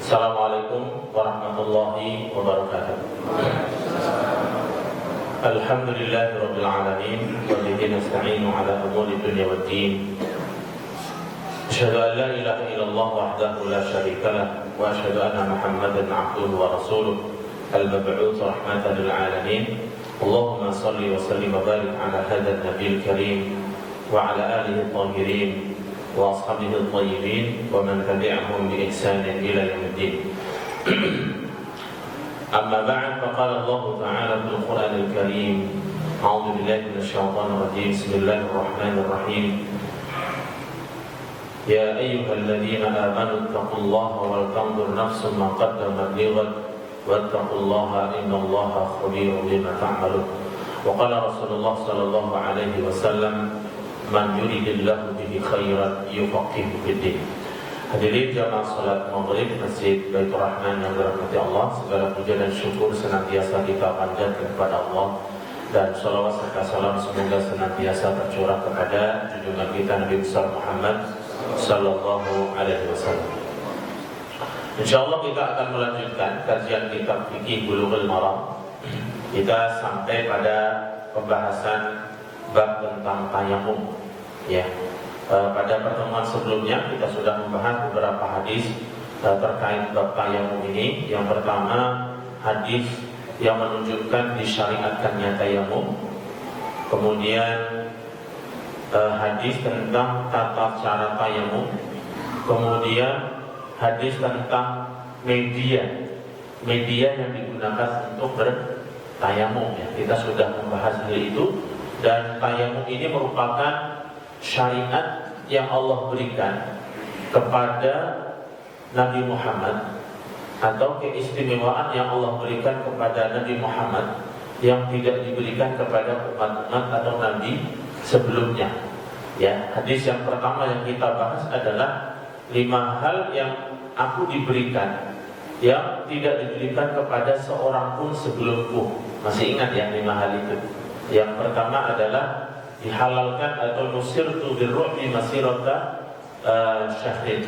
Assalamualaikum warahmatullahi wabarakatuh. Alhamdulillahirabbil alamin wa bihi nasta'inu ala umuri dunya waddin. Asyhadu an la ilaha illallah wahdahu la syarika lah wa asyhadu anna Muhammadan 'abduhu wa rasuluh al-mab'uts rahmatan lil alamin. Allahumma shalli wa sallim wa barik ala hadzal nabiyil karim wa ala alihi at-tahirin wa ashabihi at-tayyibin wa man tabi'ahum bi ihsanin ila yaumiddin. Amma ba'd, faqala Allah ta'ala fil Qur'anil Karim, a'udzu billahi minasy syaithanir rajim. Bismillahirrahmanirrahim. Ya ayyuhalladzina amanu taqullaha wal tanzur nafsum ma qaddamat lighad wattaqullaha innallaha khabirun bima ta'malun. Wa qala Rasulullah sallallahu alaihi wasallam, man yuridillahu bihi khairan yufaqihu fiddin. Hadirin jamaah salat maghrib Masjid Baitur Rahman yang dirahmati Allah, segala puja dan syukur senantiasa kita panjatkan kepada Allah, dan shalawat serta salam semoga senantiasa tercurah kepada junjungan kita Nabi besar Muhammad sallallahu alaihi wasallam. Insyaallah kita akan melanjutkan kajian kitab Fiqih Bulughul Maram. Kita sampai pada pembahasan bab tentang tayamum. Ya, pada pertemuan sebelumnya kita sudah membahas beberapa hadis terkait bab tayamum ini. Yang pertama, hadis yang menunjukkan disyariatkannya tayamum. Kemudian hadis tentang tata cara tayamum. Kemudian hadis tentang media yang digunakan untuk bertayamum. Ya, kita sudah membahas hal itu. Dan tayamum ini merupakan syariat yang Allah berikan kepada Nabi Muhammad, atau keistimewaan yang Allah berikan kepada Nabi Muhammad yang tidak diberikan kepada umat-umat atau nabi sebelumnya. Ya, hadis yang pertama yang kita bahas adalah 5 hal yang aku diberikan yang tidak diberikan kepada seorang pun sebelumku. Masih ingat ya 5 hal itu? Yang pertama adalah dihalalkan atau nusirtu birru'bi masirata syahrin.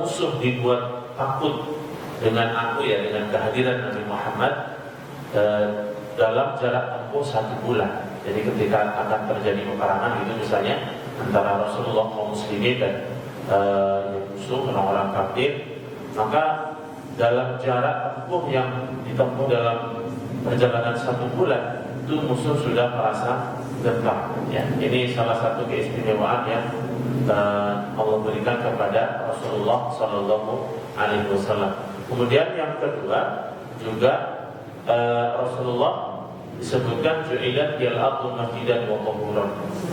Musuh dibuat takut dengan aku, ya, dengan kehadiran Nabi Muhammad dalam jarak tempuh 1 bulan. Jadi ketika akan terjadi peperangan itu misalnya antara Rasulullah kaum muslimin dan musuh orang-orang kafir, maka dalam jarak tempuh yang ditempuh dalam perjalanan 1 bulan itu musuh sudah merasa gentar. Ya, ini salah satu keistimewaan yang Allah berikan kepada Rasulullah Sallallahu Alaihi Wasallam. Kemudian yang kedua juga Rasulullah disebutkan ju'ilat yal ardu masjidan wa tahuran.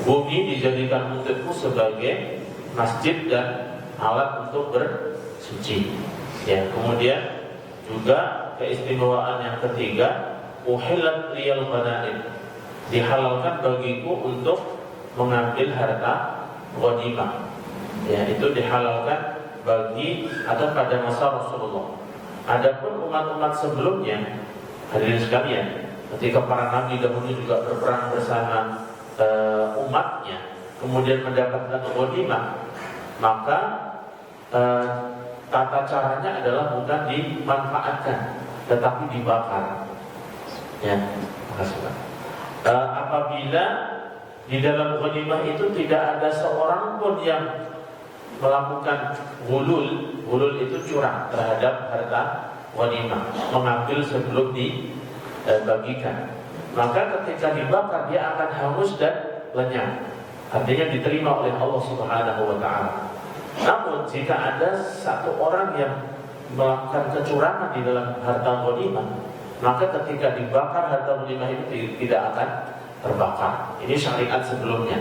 Bumi dijadikan untukku sebagai masjid dan alat untuk bersuci. Ya, kemudian juga keistimewaan yang ketiga, uhillat liyal ghanaim, dihalalkan bagiku untuk mengambil harta ghanimah. Ya, itu dihalalkan bagi atau pada masa Rasulullah. Adapun umat-umat sebelumnya, hadirin sekalian, ketika para nabi dahulu juga berperang bersama umatnya, kemudian mendapatkan ghanimah, maka tata caranya adalah bukan dimanfaatkan, tetapi dibakar. Ya, makasih Pak. Apabila di dalam ghanimah itu tidak ada seorang pun yang melakukan gulul itu curang terhadap harta ghanimah, mengambil sebelum dibagikan, maka ketika dibakar dia akan hangus dan lenyap. Artinya diterima oleh Allah Subhanahu wa taala. Namun jika ada satu orang yang melakukan kecurangan di dalam harta ghanimah, maka ketika dibakar harta ghanimah itu tidak akan terbakar. Ini syariat sebelumnya.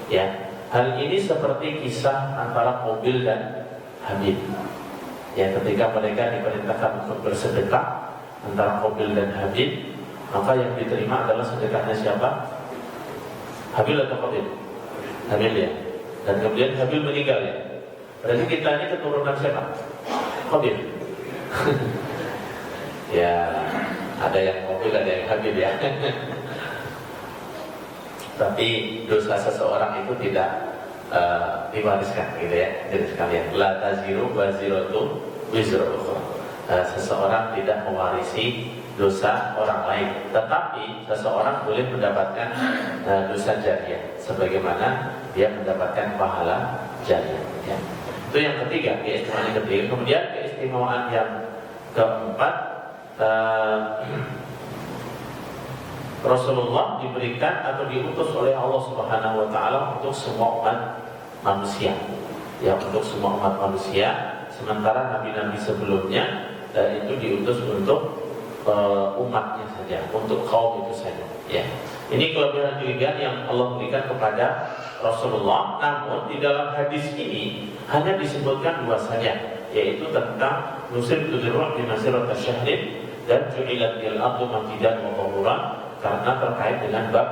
Ya, hal ini seperti kisah antara Qabil dan Habil. Ya, ketika mereka diperintahkan untuk bersedekah antara Qabil dan Habil, maka yang diterima adalah sedekahnya siapa? Habil atau Qabil? Habil, ya. Dan kemudian Habil meninggal, ya. Berarti kita ini keturunan siapa? Qabil. Ya, ada yang Qabil, ada yang Habil, ya. Tapi dosa seseorang itu tidak diwariskan, gitu ya. Jadi sekalian, la taziru waziratu wizra ukhra. Seseorang tidak mewarisi dosa orang lain, tetapi seseorang boleh mendapatkan dosa jariyah sebagaimana dia mendapatkan pahala jariyah, ya. Itu yang ketiga, keistimewaan yang ketiga. Kemudian keistimewaan yang keempat, Rasulullah diberikan atau diutus oleh Allah Subhanahu wa taala untuk semua umat manusia. Ya, untuk semua umat manusia, sementara nabi-nabi sebelumnya itu diutus untuk umatnya saja, untuk kaum itu saja. Ya. Ini kelebihan-kelebihan yang Allah berikan kepada Rasulullah. Namun di dalam hadis ini hanya disebutkan dua saja, yaitu tentang nusirtu dirruh bi masirati syahrin dan ju'ilat lil ardu masjidan wa tahuran, karena terkait dengan bab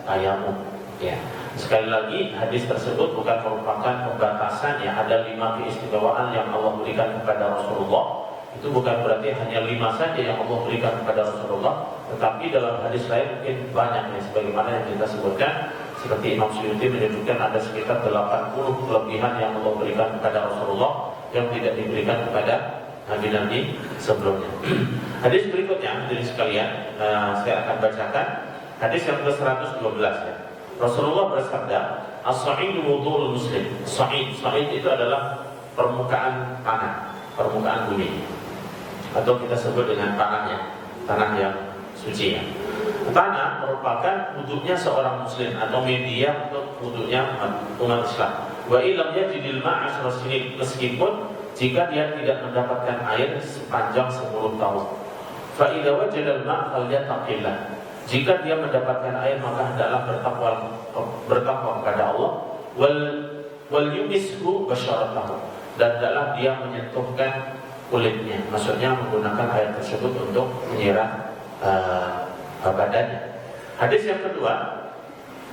tayamum. Ya. Sekali lagi, hadis tersebut bukan merupakan pembatasan, ya. Ada 5 keistimewaan yang Allah berikan kepada Rasulullah. Itu bukan berarti hanya 5 saja yang Allah berikan kepada Rasulullah, tetapi dalam hadis lain mungkin banyak, ya, sebagaimana yang kita sebutkan. Seperti Imam Suyuti menyebutkan ada sekitar 80 kelebihan yang Allah berikan kepada Rasulullah yang tidak diberikan kepada nabi-nabi sebelumnya. Hadis berikutnya, hadirin sekalian, saya akan bacakan hadis yang ke-112, ya. Rasulullah bersabda, "As-sa'idu wudu'ul muslim." Sa'id itu adalah permukaan tanah, permukaan bumi, atau kita sebut dengan tanah yang suci, ya. Tanah merupakan wudhunya seorang muslim atau media untuk wudhunya umat Islam. Wa illam yajidil ma'a 10 sinin, meskipun jika dia tidak mendapatkan air sepanjang 10 tahun. Fa idza wajada al-ma' falyataqillah. Jika dia mendapatkan air maka hendaklah bertakwa kepada Allah. Wal yumishu basyaratahu, dan hendaklah dia menyentuhkan kulitnya. Maksudnya menggunakan air tersebut untuk menyirah badannya. Hadis yang kedua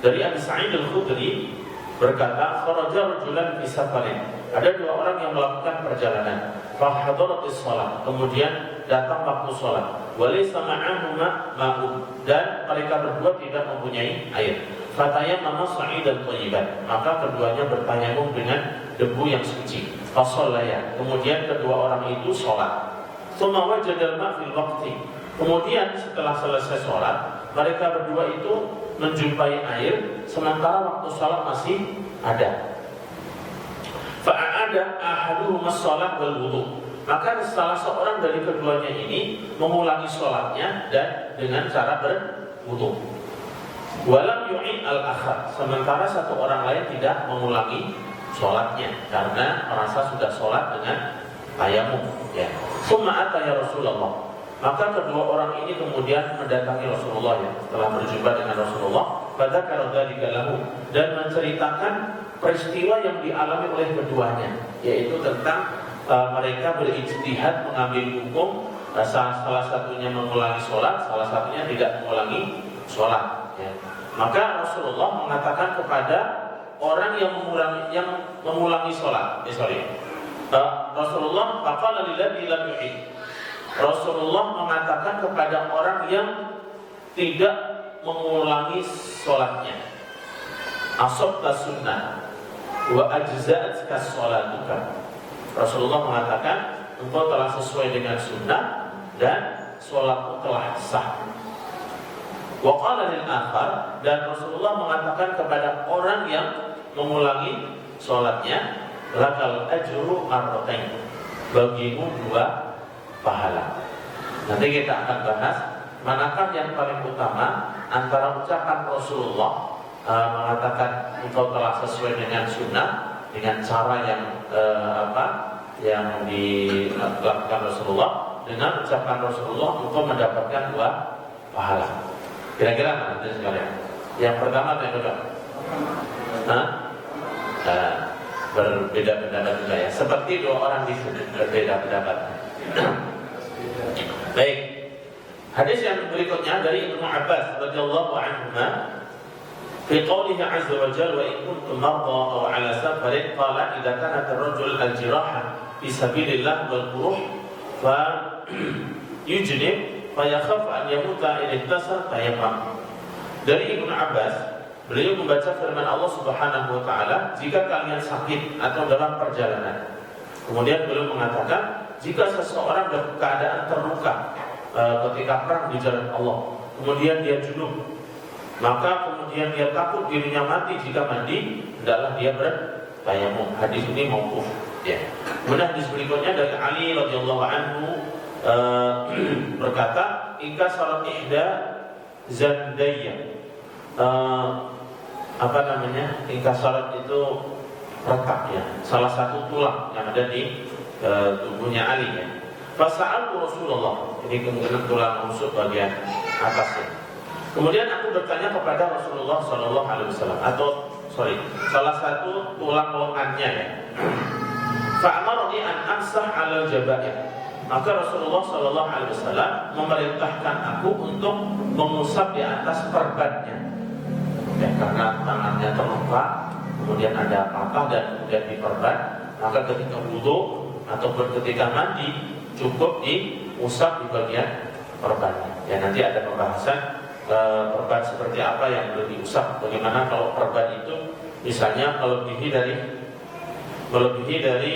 dari Abi Sa'id Al-Khudri berkata, "Kharaja rajulan fi safarin." Ada 2 orang yang melakukan perjalanan. Fa hadaratis shalah, kemudian datang waktu salat. Wa laysa ma'ahuma ma'un, dan mereka berdua tidak mempunyai air. Fatayammama sa'idan thayyiban, maka keduanya bertayamum dengan debu yang suci. Fa shallaya, kemudian kedua orang itu salat. Tsumma wajada al-ma' fil waqti, kemudian setelah selesai sholat, mereka berdua itu menjumpai air, sementara waktu sholat masih ada. Fa'ada ahaduhuma sholat wal wudu, maka salah seorang dari keduanya ini mengulangi sholatnya dan dengan cara berwudu. Walam yu'in al-akhar, sementara satu orang lain tidak mengulangi sholatnya karena merasa sudah sholat dengan tayamum. Ya. Summa ata ya Rasulullah, maka kedua orang ini kemudian mendatangi Rasulullah, ya, setelah berjumpa dengan Rasulullah. Fadzakara dzalika lahu, dan menceritakan peristiwa yang dialami oleh keduanya, yaitu tentang mereka berijtihad mengambil hukum, salah satunya mengulangi sholat, salah satunya tidak mengulangi sholat, ya. Maka Rasulullah mengatakan kepada orang yang mengulangi sholat, Rasulullah faqala lilladzi lam yu'id, Rasulullah mengatakan kepada orang yang tidak mengulangi sholatnya, asabta sunnah wa ajza'atka sholatuka. Rasulullah mengatakan, engkau telah sesuai dengan sunnah dan sholatmu telah sah. Wa qala lil akhar, dan Rasulullah mengatakan kepada orang yang mengulangi sholatnya, lakal ajru marratain, bagimu 2 pahala. Nanti kita akan bahas manakah yang paling utama antara ucapan Rasulullah mengatakan engkau telah sesuai dengan sunnah dengan cara yang yang dilakukan Rasulullah, dengan ucapan Rasulullah engkau mendapatkan 2 pahala. Kira-kira mana itu sekalian? Yang pertama atau yang kedua? Berbeda pendapat juga, ya. Seperti 2 orang di sini berbeda pendapat. Baik. Hadis yang berikutnya dari Ibnu Abbas radhiyallahu anhuma, fi qoulihi 'azza wa jalla, wa in kuntum marda aw 'ala safarin, qala idza kanat ar-rajul al-jiraha fi sabilillah wal quruh fa yujnib fa yakhaf an yamuta in ihtasar tayammam. Dari Ibnu Abbas, beliau membaca firman Allah Subhanahu wa taala, jika kalian sakit atau dalam perjalanan. Kemudian beliau mengatakan, jika seseorang dalam keadaan terluka ketika perang di jalan Allah, kemudian dia junub, maka kemudian dia takut dirinya mati jika mandi, hendaklah dia bertayamum. Hadis ini mauquf. Ya. Kemudian hadis berikutnya dari Ali radhiyallahu anhu berkata, "Ika salat ihda zandayya." Ika salat itu retak ya, salah satu tulang yang ada di tubuhnya Ali ya. Fasa'altu Rasulullah, ini kemungkinan tulang rusuk bagian atasnya. Kemudian aku bertanya kepada Rasulullah Sallallahu Alaihi Wasallam, salah satu tulang lengannya ya. Fa'amarni an amsah 'alal jabair. Maka Rasulullah Sallallahu Alaihi Wasallam memerintahkan aku untuk mengusap di atas perbannya. Ya, karena tangannya terluka, kemudian ada patah dan kemudian diperban, maka ketika wudu ataupun ketika mandi cukup diusap di bagian perbannya. Ya, nanti ada pembahasan perban seperti apa yang boleh diusap. Bagaimana kalau perban itu misalnya melebihi dari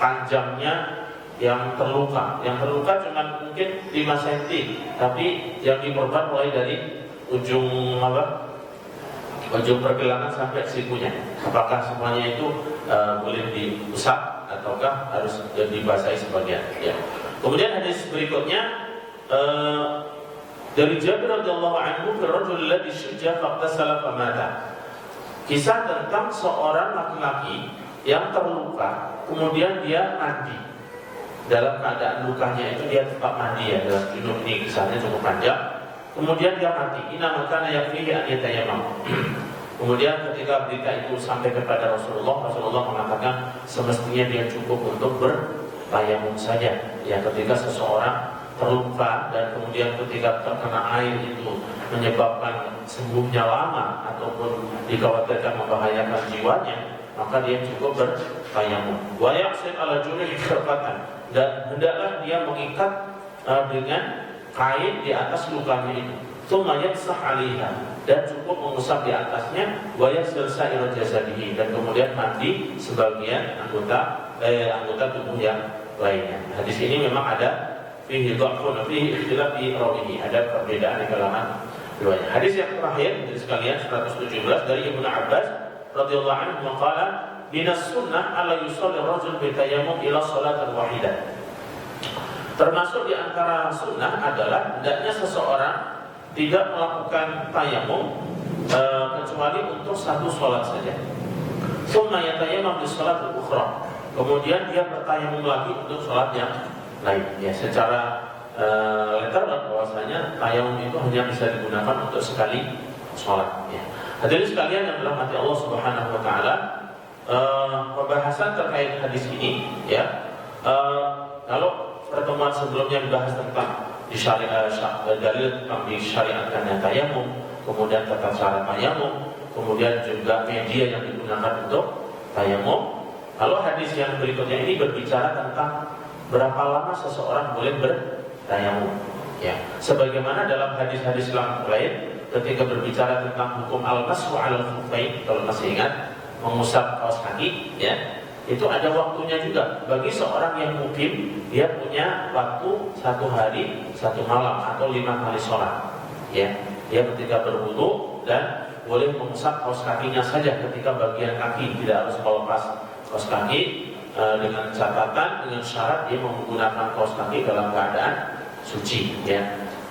panjangnya yang terluka. Yang terluka cuma mungkin 5 cm, tapi yang diperban mulai dari ujung pergelangan sampai sikunya. Apakah semuanya itu boleh diusap ataukah harus dibasahi sebagian? Ya. Kemudian hadis berikutnya dari Jabir radhiyallahu anhu, "Ar-rajul alladhi shujja faqtasala famata." Kisah tentang seorang laki-laki yang terluka, kemudian dia mandi. Dalam keadaan lukanya itu dia tetap mandi ya, dalam junub ini kisahnya cukup panjang. Kemudian dia mati. Inna kana yakfihi an yatayammam. Kemudian ketika berita itu sampai kepada Rasulullah mengatakan semestinya dia cukup untuk bertayamum saja. Ya, ketika seseorang terluka dan kemudian ketika terkena air itu menyebabkan sembuhnya lama ataupun dikhawatirkan membahayakan jiwanya, maka dia cukup bertayamum. Wa yaqsid ala junuhi khirqatan, dan hendaklah dia mengikat dengan kain di atas lukanya itu. Tsumma yamsah 'alaiha, dan cukup mengusap di atasnya. Wa yaghsil sa'ira jasadihi, dan kemudian mandi sebagian anggota tubuh yang lainnya. Hadis ini memang ada fihi dha'fun, fihi ikhtilaf fi rawihi, ada perbedaan di kalangan riwayat. Hadis yang terakhir dari sekalian 117 dari Ibnu Abbas radhiyallahu anhu maqala minas sunnah alla yusalli rajul bi tayammum ila salatin wahidah. Termasuk di antara sunnah adalah hendaknya seseorang tidak melakukan tayamum kecuali untuk satu sholat saja. Tsumma yatayammam li shalatil ukhra. Kemudian dia bertayamum lagi untuk sholat yang lain. Ya, secara letterlock bahwasanya tayamum itu hanya bisa digunakan untuk sekali sholat. Ya. Hadirin sekalian yang dirahmati Allah Subhanahu Wa Taala, pembahasan terkait hadis ini, ya, kalau pertemuan sebelumnya dibahas tentang dalil tentang disyariatkannya tayamum, kemudian tata cara tayamum, kemudian juga media yang digunakan untuk tayamum. Kalau hadis yang berikutnya ini berbicara tentang berapa lama seseorang boleh bertayamum. Ya, sebagaimana dalam hadis-hadis lain ketika berbicara tentang hukum al-mashu 'alal khuffain, kalau masih ingat, mengusap kaos kaki, ya, itu ada waktunya juga. Bagi seorang yang mukim, dia punya waktu 1 hari 1 malam atau 5 kali sholat. Ya, dia ketika berwudu dan boleh mengusap kaos kakinya saja ketika bagian kaki, tidak harus melepas kaos kaki, dengan catatan, dengan syarat dia menggunakan kaos kaki dalam keadaan suci. Ya.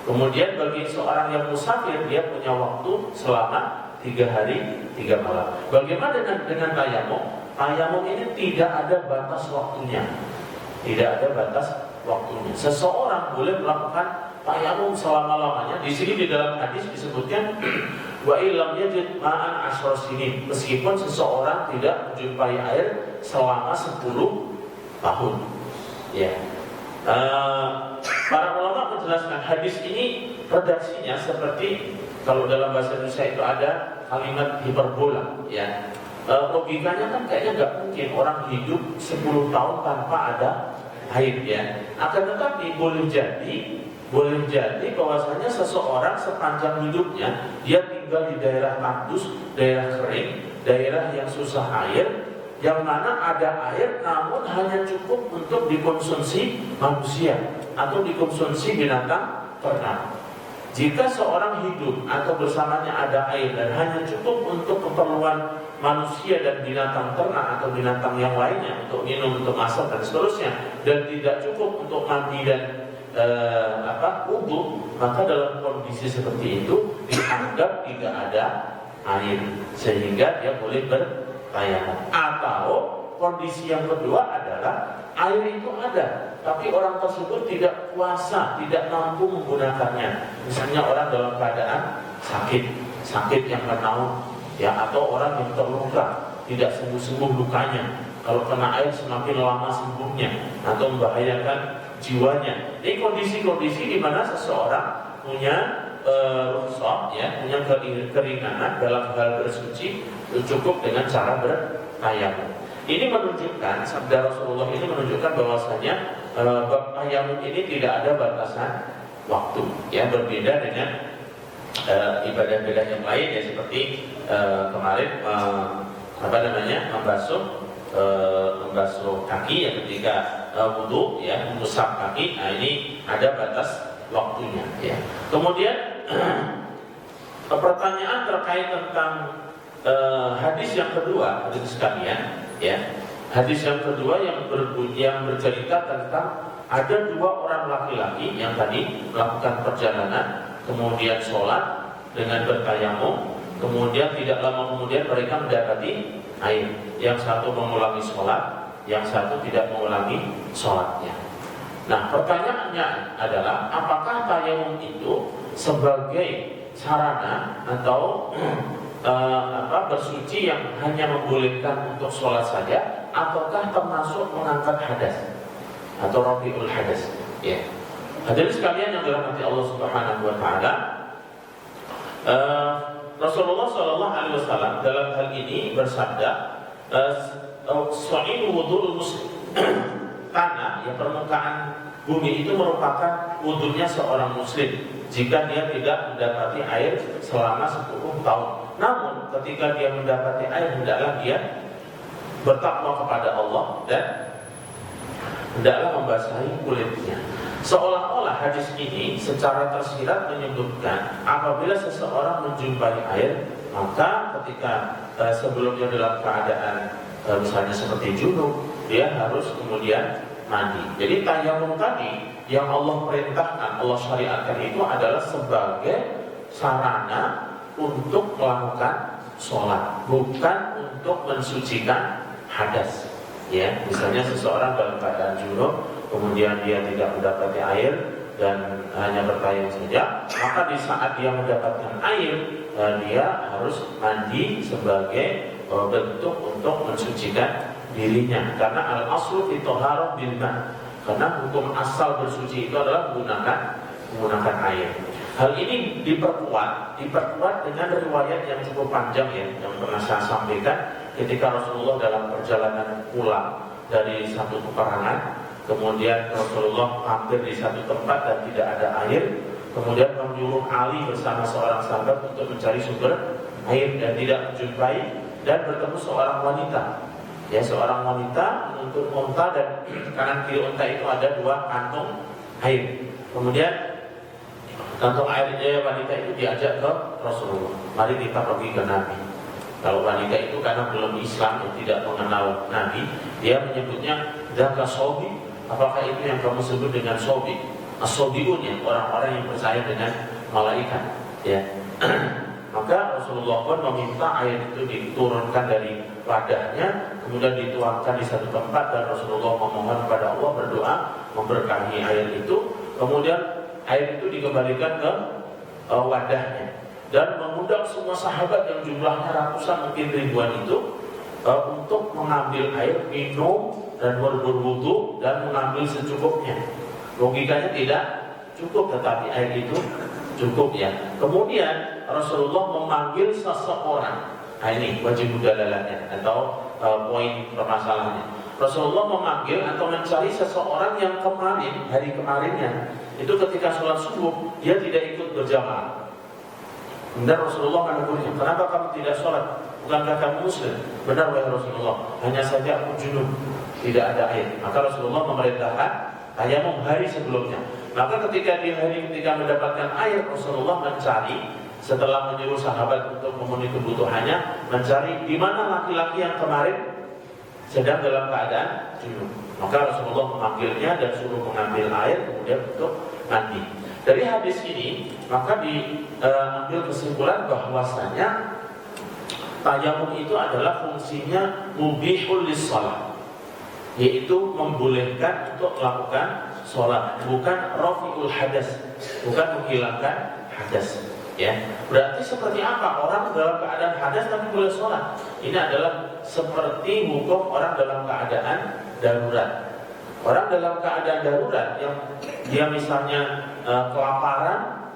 Kemudian bagi seorang yang musafir, dia punya waktu selama 3 hari 3 malam. Bagaimana dengan tayamum? Tayamum ini tidak ada batas waktunya. Tidak ada batas waktunya. Seseorang boleh melakukan tayamum selama-lamanya. Di sini di dalam hadis disebutkan wa illam yajid ma'an 10 sinin, meskipun seseorang tidak menjumpai air selama 10 tahun. Ya. Para ulama menjelaskan hadis ini redaksinya seperti kalau dalam bahasa Indonesia itu ada kalimat hiperbola, ya. Logikanya kan kayaknya nggak mungkin orang hidup 10 tahun tanpa ada air, ya. Akan tetapi boleh jadi bahwasanya seseorang sepanjang hidupnya dia tinggal di daerah tandus, daerah kering, daerah yang susah air, yang mana ada air namun hanya cukup untuk dikonsumsi manusia atau dikonsumsi binatang ternak. Jika seorang hidup atau bersamanya ada air dan hanya cukup untuk keperluan manusia dan binatang ternak atau binatang yang lainnya untuk minum, untuk masak dan seterusnya, dan tidak cukup untuk mandi dan wudu, maka dalam kondisi seperti itu dianggap tidak ada air sehingga dia boleh bertayamum. Atau kondisi yang kedua adalah air itu ada, tapi orang tersebut tidak kuasa, tidak mampu menggunakannya. Misalnya orang dalam keadaan sakit yang menaun, ya, atau orang yang terluka, tidak sembuh-sembuh lukanya. Kalau kena air semakin lama sembuhnya atau membahayakan jiwanya. Ini kondisi-kondisi di mana seseorang punya rukhsah, ya, punya keringanan dalam hal bersuci, cukup dengan cara bertayamum. Ini menunjukkan, sabda Rasulullah ini menunjukkan bahwasanya tayamum ini tidak ada batasan waktu, ya, berbeda dengan ibadah-ibadah yang lain, ya, seperti kemarin membasuh kaki, ya, ketika wudu, ya, mengusap kaki. Nah, ini ada batas waktunya, ya. Kemudian pertanyaan terkait tentang hadis yang kedua, hadis sekalian, ya. Hadis yang kedua yang bercerita tentang ada dua orang laki-laki yang tadi melakukan perjalanan, kemudian sholat dengan bertayamum, kemudian tidak lama kemudian mereka mendapati air. Yang satu mengulangi sholat, yang satu tidak mengulangi sholatnya. Nah, pertanyaannya adalah apakah tayamum itu sebagai sarana atau bersuci yang hanya membolehkan untuk sholat saja, ataukah termasuk mengangkat hadas atau rafi'ul hadas, ya. Hadirin sekalian yang dirahmati Allah Subhanahu wa taala, Rasulullah sallallahu alaihi wasallam dalam hal ini bersabda, "Sha'idu wudhu'ul muslim." Tanah, ya, permukaan bumi itu merupakan wudunya seorang muslim jika dia tidak mendapati air selama 10 tahun. Namun ketika dia mendapati air, hendaklah dia bertakwa kepada Allah dan hendaklah membasahi kulitnya. Seolah-olah hadis ini secara tersirat menyebutkan apabila seseorang menjumpai air, maka ketika sebelumnya dalam keadaan misalnya seperti junub, dia harus kemudian mandi. Jadi tayamum tadi yang Allah perintahkan, Allah syariatkan itu adalah sebagai sarana untuk melakukan sholat, bukan untuk mensucikan hadas, ya. Misalnya seseorang dalam keadaan junub, kemudian dia tidak mendapati air dan hanya bertayamum saja, maka di saat dia mendapatkan air, dia harus mandi sebagai bentuk untuk mensucikan dirinya. Karena al-aslu fi thaharah bil ma'. Karena hukum asal bersuci itu adalah menggunakan air. Hal ini diperkuat dengan riwayat yang cukup panjang, ya, yang pernah saya sampaikan ketika Rasulullah dalam perjalanan pulang dari satu peperangan, kemudian Rasulullah hampir di satu tempat dan tidak ada air, kemudian menyuruh Ali bersama seorang sahabat untuk mencari sumber air dan tidak menjumpai, dan bertemu seorang wanita, ya, seorang wanita menuntun unta dan kanan kiri unta itu ada 2 kantung air. Kemudian kantung airnya wanita itu diajak ke Rasulullah, mari kita pergi ke Nabi. Kalau wanita itu karena belum Islam, yang tidak mengenal Nabi, dia menyebutnya dzaka sobi. Apakah itu yang kamu sebut dengan sobi? As-sobiun, ya, orang-orang yang percaya dengan malaikat, ya. Maka Rasulullah pun meminta air itu diturunkan dari wadahnya, kemudian dituangkan di satu tempat, dan Rasulullah memohon kepada Allah, berdoa memberkahi air itu. Kemudian air itu dikembalikan ke wadahnya dan mengundang semua sahabat yang jumlahnya ratusan mungkin ribuan itu untuk mengambil air, minum dan berwudu dan mengambil secukupnya. Logikanya tidak cukup, tetapi air itu cukup, ya. Kemudian Rasulullah memanggil seseorang. Nah, ini wajib dalalannya atau poin permasalahannya. Rasulullah memanggil atau mencari seseorang yang hari kemarinnya itu ketika sholat subuh dia tidak ikut berjamaah. Kemudian Rasulullah menegurnya, kenapa kamu tidak sholat? Bukankah kamu muslim? Benar wahai Rasulullah, hanya saja aku junub, tidak ada air. Maka Rasulullah memerintahkan tayamum hari sebelumnya. Maka ketika mendapatkan air, Rasulullah mencari, setelah menyuruh sahabat untuk memenuhi kebutuhannya, mencari di mana laki-laki yang kemarin sedang dalam keadaan junub. Maka Rasulullah memanggilnya dan suruh mengambil air kemudian untuk mandi. Dari hadis ini maka diambil kesimpulan bahwasanya tayamum itu adalah fungsinya mubihul lis-shalah, yaitu membolehkan untuk melakukan sholat, bukan rafiul hadas, bukan menghilangkan hadas. Ya, berarti seperti apa orang dalam keadaan hadas tapi boleh sholat? Ini adalah seperti hukum orang dalam keadaan darurat. Orang dalam keadaan darurat yang dia misalnya kelaparan,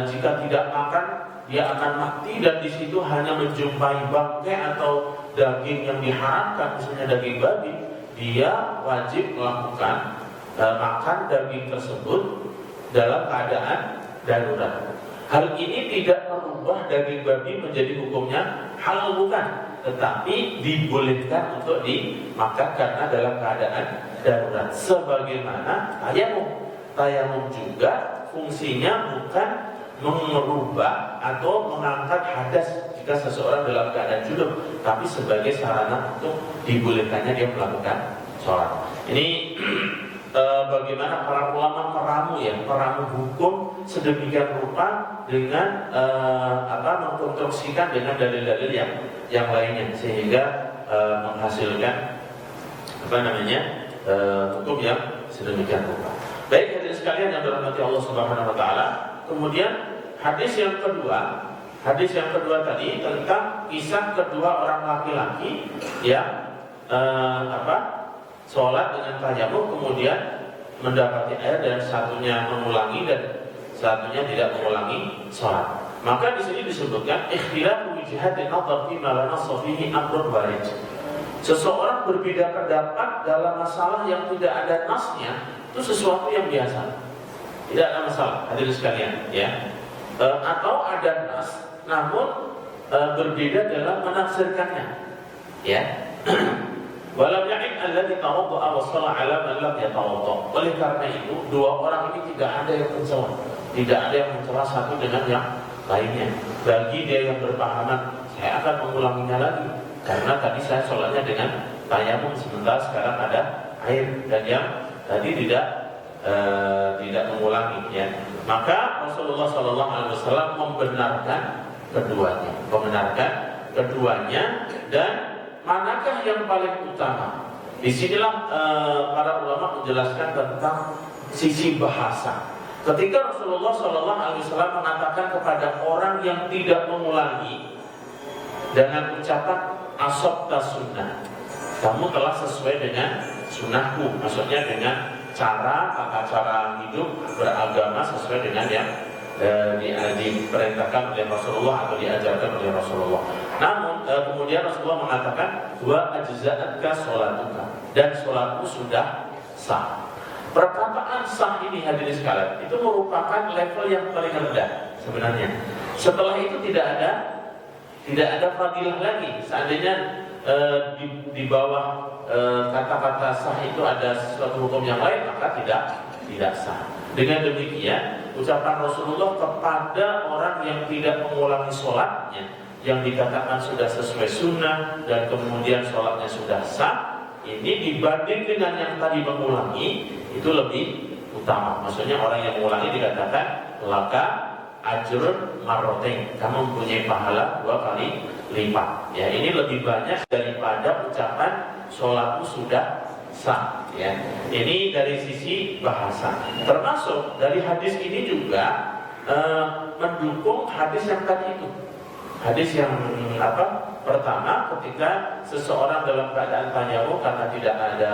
jika tidak makan dia akan mati, dan di situ hanya menjumpai bangkai atau daging yang diharamkan, misalnya daging babi, dia wajib melakukan makan daging tersebut dalam keadaan darurat. Hal ini tidak merubah daging babi menjadi hukumnya halal, bukan, tetapi dibolehkan untuk dimakan karena dalam keadaan darurat. Sebagaimana tayamum. Tayamum juga fungsinya bukan merubah atau mengangkat hadas jika seseorang dalam keadaan junub, tapi sebagai sarana untuk dibolehkannya dia melakukan sholat. Ini bagaimana para ulama meramu hukum sedemikian rupa dengan mengkonstruksikan dengan dalil-dalil yang lainnya, sehingga menghasilkan hukum yang sedemikian rupa. Baik hadirin sekalian yang dirahmati Allah Subhanahu wa taala. Kemudian hadis yang kedua tadi tentang kisah kedua orang laki-laki yang sholat dengan tayamum, kemudian mendapati air dan satunya mengulangi dan satunya tidak mengulangi sholat. Maka di sini disebutkan ikhtilafu wijhatin nadhar fi ma la nassa fihi amrun warid. Seseorang berbeda pendapat dalam masalah yang tidak ada nasnya, itu sesuatu yang biasa, tidak ada masalah hadirin sekalian, ya. Atau ada nas namun berbeda dalam menafsirkannya, ya. Walam ya'im alladhi tawadda'a wa shalla 'ala man lam yatawadda. Oleh karena itu, dua orang ini tidak ada yang mencela, tidak ada yang mencela satu dengan yang lainnya. Bagi dia yang berpahaman, saya akan mengulanginya lagi karena tadi saya sholatnya dengan tayamum, sementara sekarang ada air, dan yang tadi tidak mengulangi, ya. Maka Rasulullah SAW membenarkan keduanya, dan manakah yang paling utama? Disinilah para ulama menjelaskan tentang sisi bahasa. Ketika Rasulullah SAW mengatakan kepada orang yang tidak mengulangi dengan ucapan asabta sunnah, kamu telah sesuai dengan sunnahku, maksudnya dengan tata cara hidup beragama sesuai dengan yang diperintahkan oleh Rasulullah atau diajarkan oleh Rasulullah. Namun kemudian Rasulullah mengatakan wa ajza'atka sholatuka, dan sholatmu sudah sah. Perkataan sah ini hadirin sekalian itu merupakan level yang paling rendah sebenarnya. Setelah itu tidak ada fadilah lagi. Seandainya di bawah kata-kata sah itu ada sesuatu hukum yang lain, maka tidak sah. Dengan demikian, ucapan Rasulullah kepada orang yang tidak mengulangi sholatnya, yang dikatakan sudah sesuai sunnah dan kemudian sholatnya sudah sah, ini dibanding dengan yang tadi mengulangi itu lebih utama. Maksudnya orang yang mengulangi dikatakan laka ajrun marrotain, kamu mempunyai pahala 2 kali lipat. Ya, ini lebih banyak daripada ucapan sholatmu sudah sah. Ya, ini dari sisi bahasa. Termasuk dari hadis ini juga mendukung hadis yang tadi itu. Hadis yang pertama, ketika seseorang dalam keadaan tayamum karena tidak ada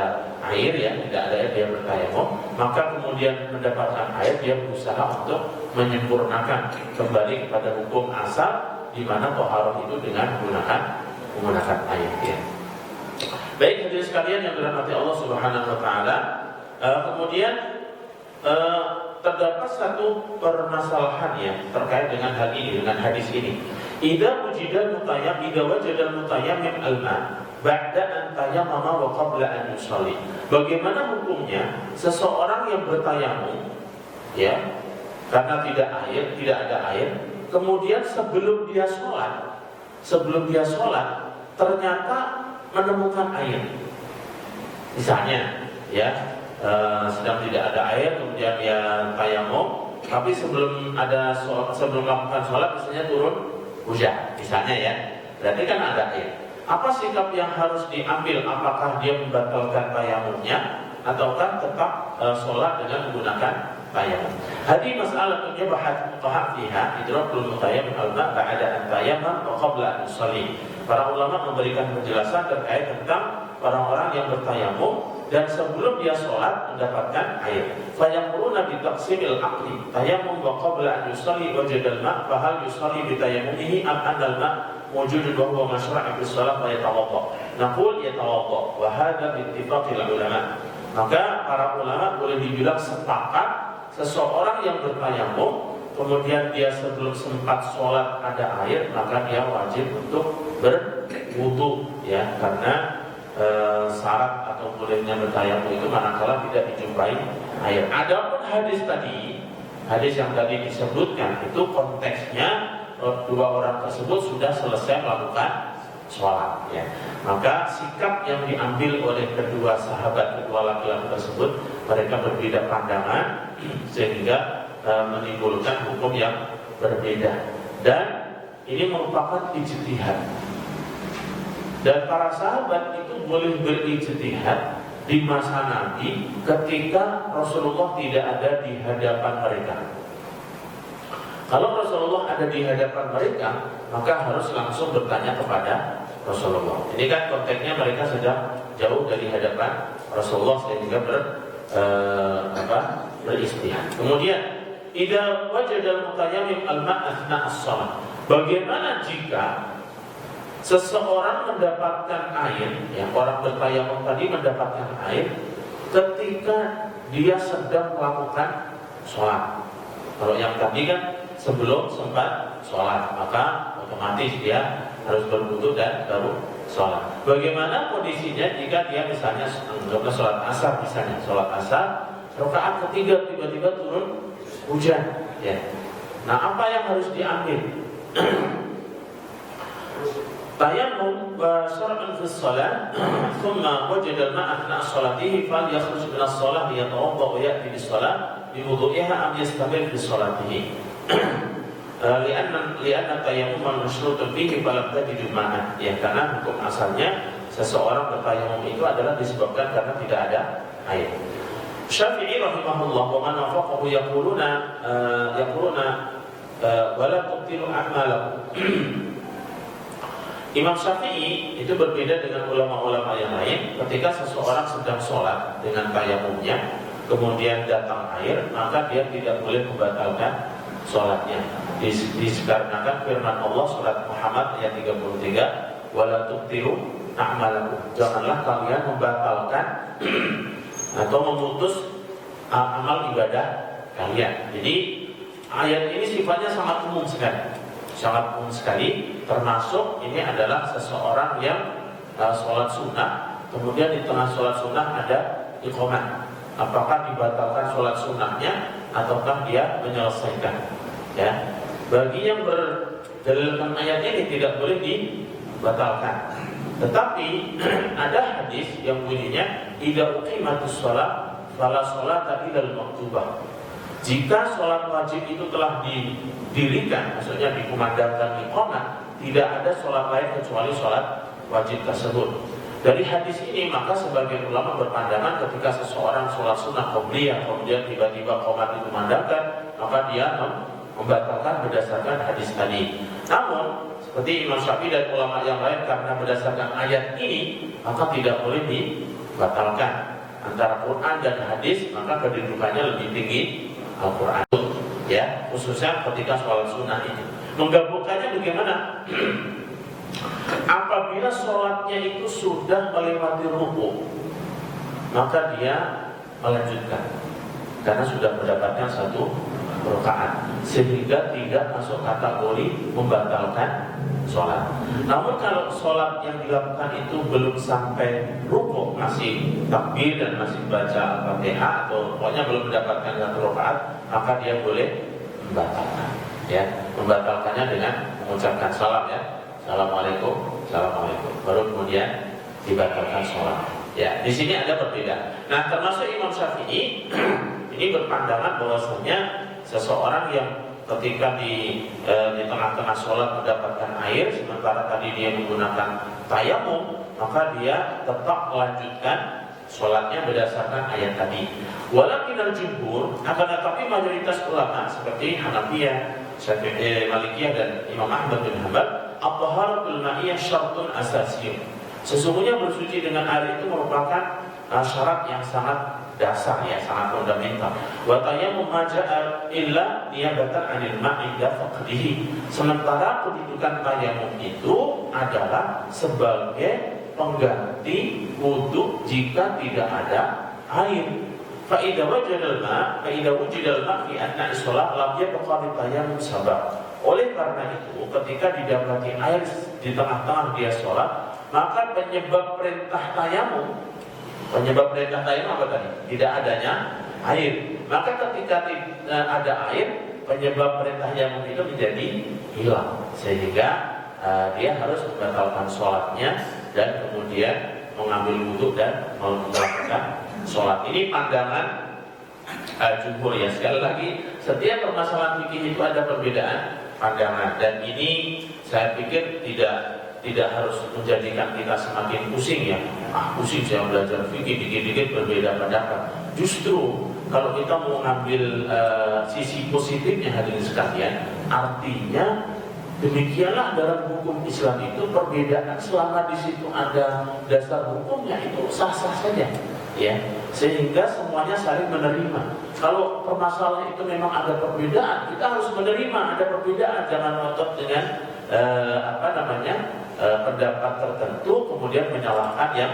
air, ya, tidak ada air, dia bertayamum, maka kemudian mendapatkan air, dia berusaha untuk menyempurnakan kembali kepada hukum asal, di mana thaharah itu dengan menggunakan air, ya. Baik hadirin sekalian yang dirahmati Allah Subhanahu wa taala, kemudian terdapat satu permasalahan ya terkait dengan hal ini, dengan hadis ini, Idza wajada mutayammim al-ma ba'da an tayammama wa qabla an yusalli. Bagaimana hukumnya seseorang yang bertayamum ya karena tidak ada air, kemudian sebelum dia sholat ternyata menemukan air. Misalnya ya sedang tidak ada air, kemudian dia tayamum, tapi sebelum melakukan sholat misalnya turun hujan, misalnya ya, berarti kan ada air. Apa sikap yang harus diambil? Apakah dia membatalkan tayamumnya ataukah tetap sholat dengan menggunakan tayamum? Hadhihi mas'alatun yabahat fuqaha fiha idrakul mutayammim al-ma' ba'da an tayammam wa qabla an yusalli. Para ulama memberikan penjelasan terkait tentang orang-orang yang bertayamum dan sebelum dia sholat mendapatkan air. Fayaquluna bi taqsimil aqli tayammum wa qabla an yusalli wajada al-ma' fa hal yusalli bi tayammumihi am anna al-ma' mawjudun wa huwa mashru' fi shalah fa yatawadda. Naqul yatawadda wa hadha bi ittifaqil ulama. Maka para ulama boleh dibilang sepakat seseorang yang bertayamum kemudian dia sebelum sempat sholat ada air, maka dia wajib untuk berwudu ya, karena syarat atau bolehnya bertayamum itu manakala tidak dijumpai air. Adapun hadis yang tadi disebutkan itu konteksnya dua orang tersebut sudah selesai melakukan sholat ya. Maka sikap yang diambil oleh kedua laki-laki tersebut, mereka berbeda pandangan sehingga menimbulkan hukum yang berbeda, dan ini merupakan ijtihad. Dan para sahabat itu boleh berijtihad di masa Nabi ketika Rasulullah tidak ada di hadapan mereka. Kalau Rasulullah ada di hadapan mereka, maka harus langsung bertanya kepada Rasulullah. Ini kan konteksnya mereka sedang jauh dari hadapan Rasulullah sehingga beristihad. Kemudian idza wajada al-mutayammim al-ma' athna as-shalah. Bagaimana jika seseorang mendapatkan air, ya, orang bertayamum tadi mendapatkan air ketika dia sedang melakukan sholat. Kalau yang tadi kan sebelum sempat sholat, maka otomatis dia harus berwudu dan baru sholat. Bagaimana kondisinya jika dia misalnya sholat asar, rakaat ketiga tiba-tiba turun hujan, ya. Nah, apa yang harus diambil? Tayammum wa syar'an fi shalah, thumma wajada al-ma'a athna sholatihi fal yakhruj min as-shalah liyatawadda wa ya'ti bis-shalah bi wudu'iha am yastamir fi sholatihi. Lianna tayammum al-mashrutun fihi falam tajidu ma'an. Ya, karena hukum asalnya seseorang bertayamum itu adalah disebabkan karena tidak ada air. Syafi'i rahimahullah wa man wafaqahu yaquluna wala tubtilu a'malakum. Imam Syafi'i itu berbeda dengan ulama-ulama yang lain. Ketika seseorang sedang sholat dengan tayamumnya, kemudian datang air, maka dia tidak boleh membatalkan sholatnya. Dikarenakan firman Allah surat Muhammad ayat 33, wala tubtilu a'malakum. Janganlah kalian membatalkan atau memutus amal ibadah kalian. Jadi ayat ini sifatnya sangat umum sekali, termasuk ini adalah seseorang yang sholat sunnah, kemudian di tengah sholat sunnah ada iqamah. Apakah dibatalkan sholat sunnahnya ataukah dia menyelesaikan? Ya, bagi yang berdalilkan ayat ini tidak boleh dibatalkan. Tetapi ada hadis yang bunyinya idza uqimatus shalah fala sholata illal maktubah. Jika sholat wajib itu telah didirikan, maksudnya dikumandangkan iqamah, tidak ada sholat lain kecuali sholat wajib tersebut. Dari hadis ini maka sebagian ulama berpandangan ketika seseorang sholat sunnah qobliyah kemudian tiba-tiba qomat dikumandangkan, maka dia membatalkan berdasarkan hadis tadi. Namun seperti Imam Syafi'i dan ulama yang lain, karena berdasarkan ayat ini maka tidak boleh dibatalkan. Antara Quran dan hadis maka kedudukannya lebih tinggi Al-Quran, ya, khususnya ketika sholat sunnah ini. Menggabungkannya bagaimana? Apabila sholatnya itu sudah melewati ruku, maka dia melanjutkan karena sudah mendapatkan satu rakaat, sehingga tidak masuk kategori membatalkan sholat. Namun kalau sholat yang dilakukan itu belum sampai rukuk, masih takbir dan masih baca Al-Fatihah atau pokoknya belum mendapatkan 1 rakaat, maka dia boleh membatalkan. Ya, membatalkannya dengan mengucapkan salam, ya, assalamualaikum, assalamualaikum, baru kemudian dibatalkan sholat. Ya, di sini ada perbedaan. Nah, termasuk Imam Syafi'i ini berpandangan bahwasanya seseorang yang ketika di tengah-tengah sholat mendapatkan air, sementara tadi dia menggunakan tayamum, maka dia tetap melanjutkan sholatnya berdasarkan ayat tadi. Walakin al-jumhur, akan tetapi mayoritas ulama seperti Hanafiyah, Syafi'i, Malikiyah dan Imam Ahmad bin Hanbal, at-taharatul ma'iyyah syartun asasiyun. Sesungguhnya bersuci dengan air itu merupakan syarat yang sangat dasar, ya, sangat fundamental. Wa tayammum majaa illa niyabatan 'anil ma'i faqdihi. Sementara kedudukan tayamum itu adalah sebagai pengganti wudu jika tidak ada air. Fa idza wajadal ma, fi atna'i shalah lam yabqa tayammum sabab. Oleh karena itu, ketika didapati air di tengah-tengah dia sholat, maka penyebab perintah tayamum apa tadi? Tidak adanya air. Maka ketika ada air, penyebab perintah tayamum itu menjadi hilang, sehingga dia harus membatalkan sholatnya dan kemudian mengambil wudhu dan melakukan sholat. Ini pandangan jumhur, ya. Sekali lagi, setiap permasalahan fikih itu ada perbedaan pandangan, dan ini saya pikir tidak harus menjadikan kita semakin pusing, ya. Pusing saya belajar fikih, dikit-dikit berbeda pendapat. Justru kalau kita mau ngambil sisi positifnya, hadirin sekalian, artinya demikianlah dalam hukum Islam itu perbedaan selama di situ ada dasar hukumnya itu sah-sah saja, ya. Sehingga semuanya saling menerima. Kalau permasalahan itu memang ada perbedaan, kita harus menerima ada perbedaan, jangan ngotot dengan pendapat tertentu kemudian menyalahkan yang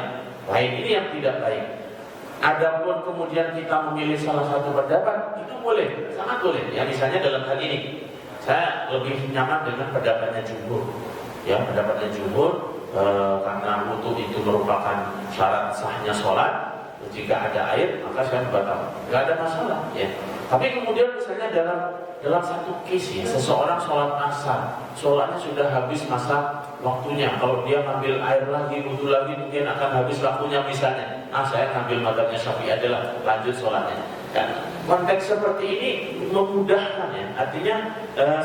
lain. Ini yang tidak baik. Adapun kemudian kita memilih salah satu pendapat, itu boleh, sangat boleh. Ya, misalnya dalam hal ini saya lebih nyaman dengan pendapatnya jumhur. Ya, pendapatnya jumhur karena wudu itu merupakan syarat sahnya sholat. Jika ada air, maka saya batal. Gak ada masalah, ya. Tapi kemudian misalnya dalam satu case, ya, seseorang sholat asar, sholatnya sudah habis masa waktunya. Kalau dia ngambil air lagi, wudu lagi, mungkin akan habis waktunya misalnya. Saya ngambil mazhabnya Syafi'i adalah lanjut sholatnya. Kan konteks seperti ini memudahkan, ya. Artinya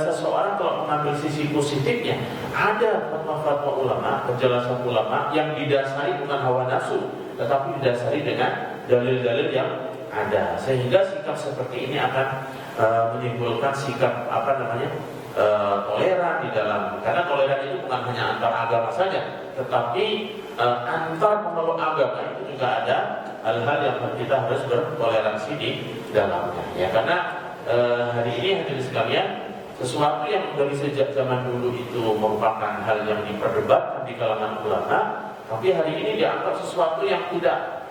seseorang kalau mengambil sisi positifnya, ada fatwa-fatwa ulama, penjelasan ulama yang didasari bukan hawa nafsu, tetapi didasari dengan dalil-dalil yang ada, sehingga sikap seperti ini akan menimbulkan sikap toleran di dalam, karena toleran itu bukan hanya antar agama saja, tetapi antar pemeluk agama itu juga ada hal-hal yang kita harus bertoleransi di dalamnya, ya. Karena hari ini hadirin sekalian, sesuatu yang dari sejak zaman dulu itu merupakan hal yang diperdebatkan di kalangan ulama, tapi hari ini dianggap sesuatu yang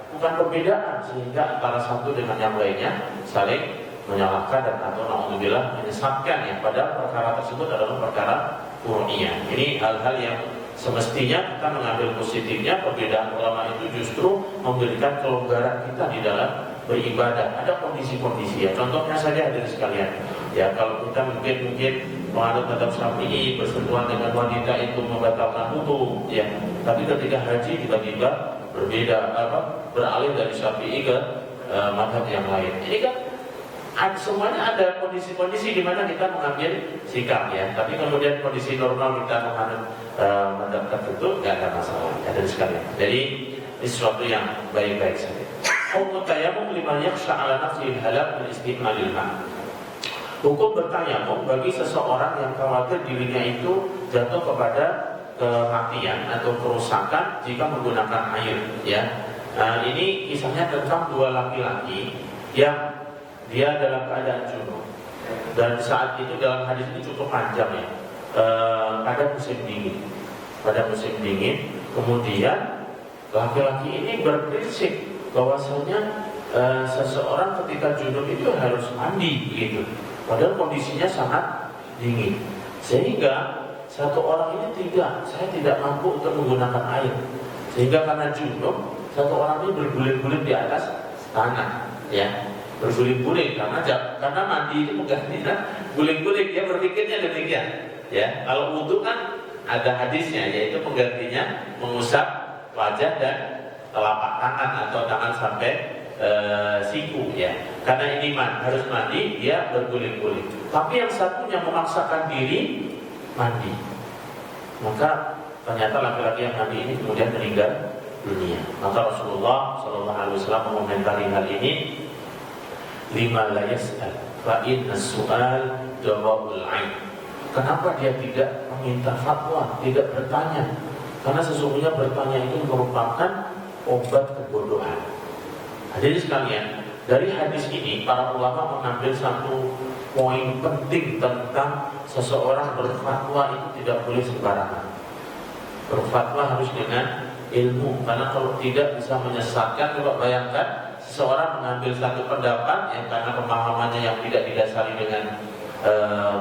bukan perbedaan, sehingga antara satu dengan yang lainnya saling menyalahkan dan atau naudzubillah menyesatkan, ya. Padahal perkara tersebut adalah perkara fur'iyah. Ini hal-hal yang semestinya kita mengambil positifnya. Perbedaan ulama itu justru memberikan kelonggaran kita di dalam beribadah. Ada kondisi-kondisi, ya. Contohnya saja hadirin sekalian, ya, kalau kita mungkin menganut mazhab Syafi'i, bersentuhan dengan wanita itu membatalkan wudu, ya. Tapi ketika haji tiba-tiba beralih dari Syafi'i ke mazhab yang lain. Ini kan semuanya ada kondisi-kondisi di mana kita mengambil sikap, ya. Tapi kemudian kondisi normal kita menganut mazhab tertentu, nggak ada masalah, ada sekalian. Jadi ini sesuatu yang baik-baik saja. Hukum tayamum liman yakhsha 'ala nafsihi halak min isti'malil ma'. Hukum bertayamum bagi seseorang yang khawatir dirinya itu jatuh kepada kematian atau kerusakan jika menggunakan air, ya. Ini kisahnya tentang dua laki-laki yang dia dalam keadaan junub, dan saat itu dalam hadis ini cukup panjang, ya. Pada musim dingin, kemudian laki-laki ini berprinsip bahwasanya seseorang ketika junub itu harus mandi, gitu. padahal kondisinya sangat dingin. Sehingga satu orang ini saya tidak mampu untuk menggunakan air. Sehingga karena junub, satu orang ini berguling-guling di atas tanah, ya, berguling-guling karena mandi itu penggantinya guling-guling. Dia berpikirnya demikian, ya. Kalau wudu kan ada hadisnya, yaitu penggantinya mengusap wajah dan telapak tangan atau tangan sampai siku, ya. Karena ini harus mandi, dia berguling-guling. Tapi yang satunya memaksakan diri mandi, maka ternyata laki-laki yang mandi ini kemudian meninggal dunia. Maka Rasulullah SAW mengomentari hal ini, lima la yas'al fa inna su'al jawabul 'ain. Kenapa dia tidak meminta fatwa, tidak bertanya? Karena sesungguhnya bertanya itu merupakan obat kebodohan. Hadirin sekalian, dari hadis ini para ulama mengambil satu poin penting tentang seseorang berfatwa itu tidak boleh sembarangan. Berfatwa harus dengan ilmu, karena kalau tidak bisa menyesatkan. Coba bayangkan seseorang mengambil satu pendapat yang karena pemahamannya yang tidak didasari dengan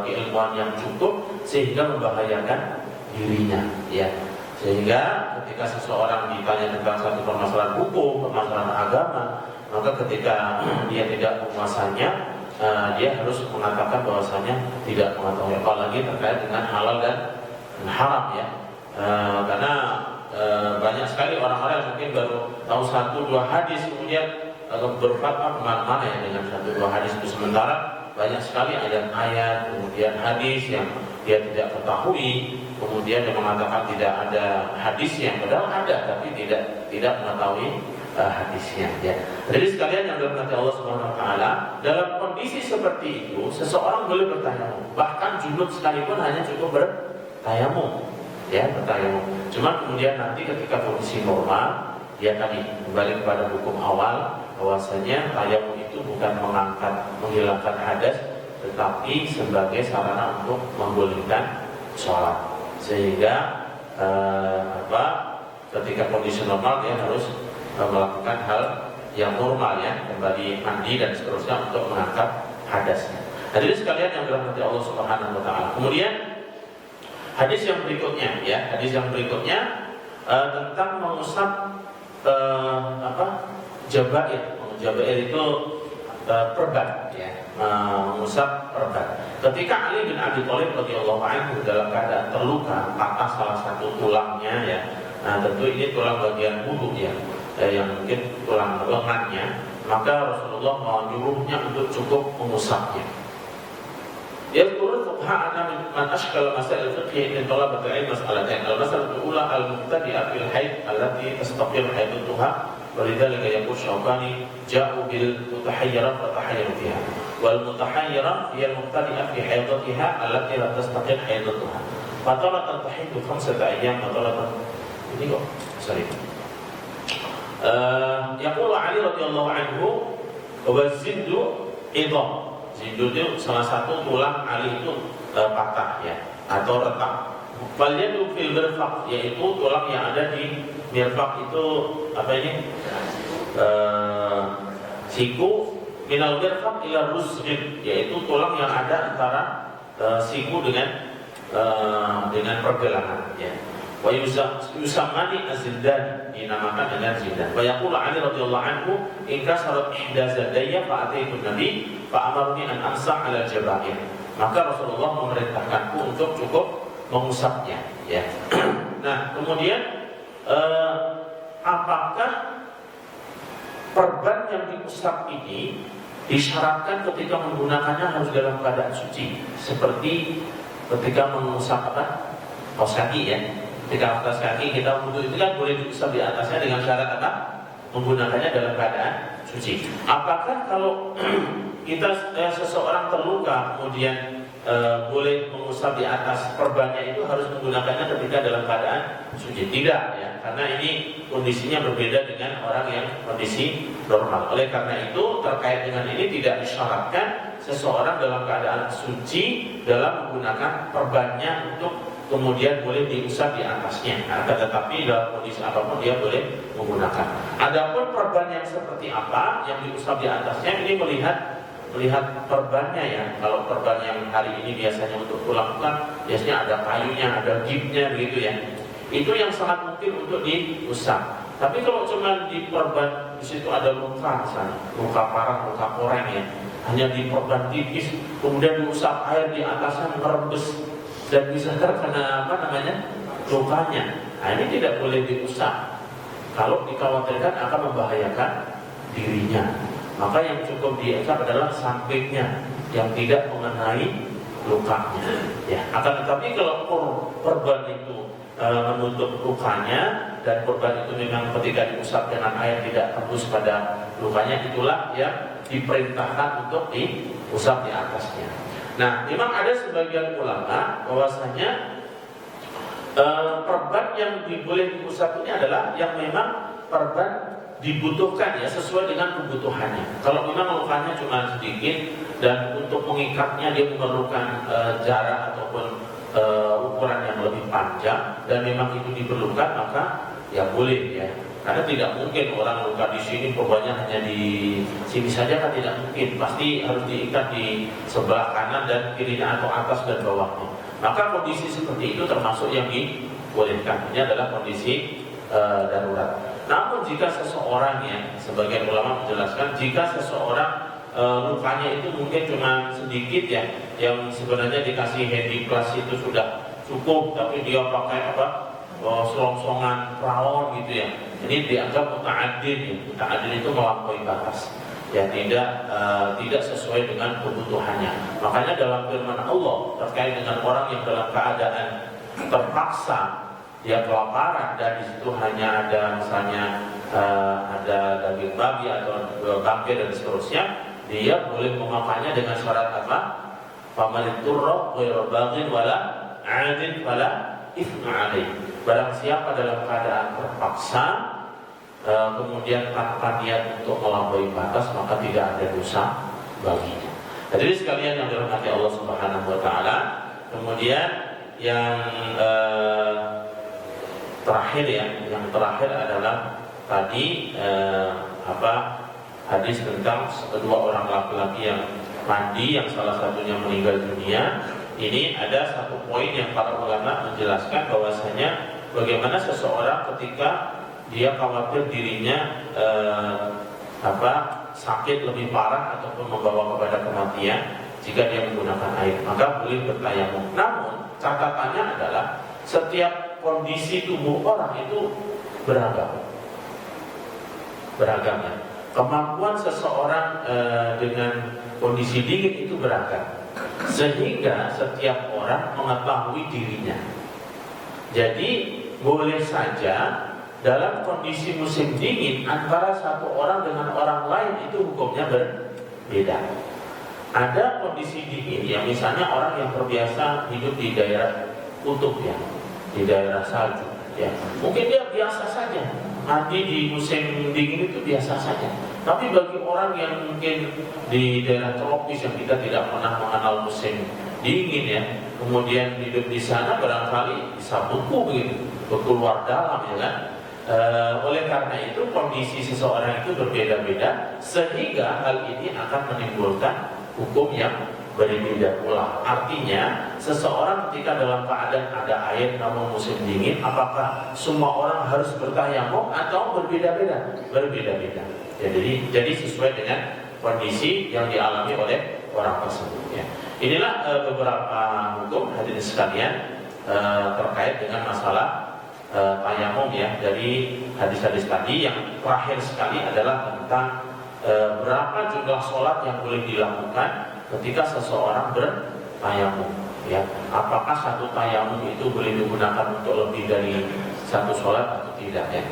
keilmuan yang cukup, sehingga membahayakan dirinya, ya. Sehingga ketika seseorang ditanya tentang satu permasalahan hukum, permasalahan agama, maka ketika dia tidak menguasainya, dia harus mengatakan bahwasanya tidak mengetahui, apalagi terkait dengan halal dan haram, ya. Karena banyak sekali orang-orang yang mungkin baru tahu 1-2 hadis kemudian berfatwa kemana-mana ya dengan 1-2 hadis itu, sementara banyak sekali ayat-ayat kemudian hadis yang dia tidak ketahui, kemudian dia mengatakan tidak ada hadisnya, padahal ada tapi tidak mengetahui hadisnya, ya. Jadi sekalian yang dirahmati Allah Subhanahu wa taala, dalam kondisi seperti itu seseorang boleh bertayamum, bahkan junub sekalipun hanya cukup bertayamum, ya, bertayamum. Cuma kemudian nanti ketika kondisi normal, dia tadi kembali kepada hukum awal bahwasanya tayamum itu bukan menghilangkan hadas, tetapi sebagai sarana untuk membolehkan sholat. Sehingga ketika kondisi normal dia harus melakukan hal yang normal, ya, kembali mandi dan seterusnya untuk mengangkat hadasnya. Hadirin sekalian yang dirahmati Allah Subhanahu wa taala. Kemudian hadis yang berikutnya, ya, hadis yang berikutnya tentang mengusap jabair. Jabair itu perban, ya, mengusap perban. Ketika Ali bin Abi Thalib radhiyallahu anhu dalam keadaan terluka, patah salah satu tulangnya, ya. Nah, tentu ini tulang bagian mulut, ya, yang mungkin tulang lengannya, maka Rasulullah menyuruhnya untuk cukup mengusapnya. Yaqulu fuqaha man ashkal masail fiqh in talabat al-ilm mas'alatain. Al-mas'alah al-ula al-mubtadi'a fil haid allati tastaqir haidatuha. ولذلك يقول الشوكاني جاءوا بالمتحيرة فتحيروا فيها والمتحيرة هي المبتدئة في حيضتها التي لا تستقر حيضتها فترة تحيض 5 أيام وترة ini kok sorry يقول علي رضي الله عنه والزند idham. Zindu itu salah satu tulang Ali itu patah, ya, atau retak. Falyadu fil mirfaq, yaitu tulang yang ada di mirfaq itu apa ini? Siku minal mirfaq ila rusghib, yaitu tulang yang ada antara siku dengan pergelangan, ya. Wa yusammani az-zindan, dinamakan dengan zindan. Wa yaqulu Ali radhiyallahu anhu in kasarat ihda zadayya fa ataitu nabi fa amarni an amsah 'ala al-jabair. Maka Rasulullah memerintahkanku untuk cukup mengusapnya, ya. Nah, kemudian apakah perban yang diusap ini disyaratkan ketika menggunakannya harus dalam keadaan suci, seperti ketika mengusap kaos kaki, ya. Ketika atas kaki kita wudu itu kan boleh diusap di atasnya dengan syarat apa? Menggunakannya dalam keadaan suci. Apakah kalau kita seseorang terluka kemudian boleh mengusap di atas perbannya itu harus menggunakannya ketika dalam keadaan suci? Tidak, ya, karena ini kondisinya berbeda dengan orang yang kondisi normal. Oleh karena itu terkait dengan ini tidak disyaratkan seseorang dalam keadaan suci dalam menggunakan perbannya untuk kemudian boleh diusap di atasnya. Akan tetapi dalam kondisi apapun dia boleh menggunakan. Adapun perban yang seperti apa yang diusap di atasnya, ini melihat melihat perbannya ya. Kalau perban yang hari ini biasanya untuk lakukan, biasanya ada kayunya, ada gipnya begitu ya. Itu yang sangat mungkin untuk diusap. Tapi kalau cuma di perban, di situ ada luka misalnya, luka parah, luka koreng ya, hanya di perban tipis, kemudian diusap air di atasnya merebes dan bisa terkena lukanya. Nah, ini tidak boleh diusap. Kalau dikhawatirkan akan membahayakan dirinya, maka yang cukup diusap adalah sampingnya yang tidak mengenai lukanya. Ya, akan tetapi kalau perban itu menutup lukanya dan korban itu memang ketika diusap dengan air tidak tembus pada lukanya, itulah yang diperintahkan untuk diusap di atasnya. Nah, memang ada sebagian ulama bahwasanya perban yang boleh diusap ini adalah yang memang perban dibutuhkan ya, sesuai dengan kebutuhannya. Kalau memang lukanya cuma sedikit dan untuk mengikatnya dia memerlukan jarak ataupun ukuran yang lebih panjang dan memang itu diperlukan, maka ya boleh ya. Karena tidak mungkin orang luka di sini perbannya hanya di sini saja, kan tidak mungkin. Pasti harus diikat di sebelah kanan dan kirinya atau atas dan bawahnya. Maka kondisi seperti itu termasuk yang dibolehkan. Ini adalah kondisi darurat. Namun jika seseorang ya, sebagian ulama menjelaskan, jika seseorang lukanya itu mungkin cuma sedikit ya, yang sebenarnya dikasih handy plus itu sudah cukup, tapi dia pakai selongsongan rawon gitu ya, ini dianggap muta'addid ya. Muta'addid itu melampaui batas ya, tidak sesuai dengan kebutuhannya. Makanya dalam firman Allah terkait dengan orang yang dalam keadaan terpaksa dia kelaparan dan di situ hanya ada misalnya ada daging babi atau bangkai dan seterusnya, dia boleh memakannya dengan syarat apa? Famaniturra ghairu baghin wala 'adin wala itsma 'alaih. Barang siapa dalam keadaan terpaksa kemudian tanpa niat untuk melampaui batas, maka tidak ada dosa baginya. Jadi sekalian yang dirahmati Allah Subhanahu wa taala, kemudian yang terakhir ya, yang terakhir adalah tadi hadis tentang kedua orang laki-laki yang mandi, yang salah satunya meninggal dunia. Ini ada satu poin yang para ulama menjelaskan bahwasanya bagaimana seseorang ketika dia khawatir dirinya sakit lebih parah ataupun membawa kepada kematian jika dia menggunakan air, maka boleh bertayamum. Namun catatannya adalah setiap kondisi tubuh orang itu beragam ya. Kemampuan seseorang dengan kondisi dingin itu beragam, sehingga setiap orang mengetahui dirinya. Jadi boleh saja dalam kondisi musim dingin antara satu orang dengan orang lain itu hukumnya berbeda. Ada kondisi dingin yang misalnya orang yang terbiasa hidup di daerah kutub ya, di daerah salju ya, mungkin dia biasa saja mandi di musim dingin itu biasa saja. Tapi bagi orang yang mungkin di daerah tropis yang kita tidak pernah mengenal musim dingin ya, kemudian hidup di sana barangkali bisa beku begitu, beku luar dalam ya kan. Oleh karena itu kondisi seseorang itu berbeda-beda, sehingga hal ini akan menimbulkan hukum yang berbeda pula. Artinya seseorang ketika dalam keadaan ada air namun musim dingin, apakah semua orang harus bertayamum atau berbeda-beda? Berbeda-beda. Jadi sesuai dengan kondisi yang dialami oleh orang tersebut. Ya. Inilah beberapa hukum hadirin sekalian terkait dengan masalah tayamum ya, dari hadis-hadis tadi. Yang terakhir sekali adalah tentang berapa jumlah sholat yang boleh dilakukan ketika seseorang bertayamum ya. Apakah satu tayamum itu boleh digunakan untuk lebih dari satu sholat atau tidak ya.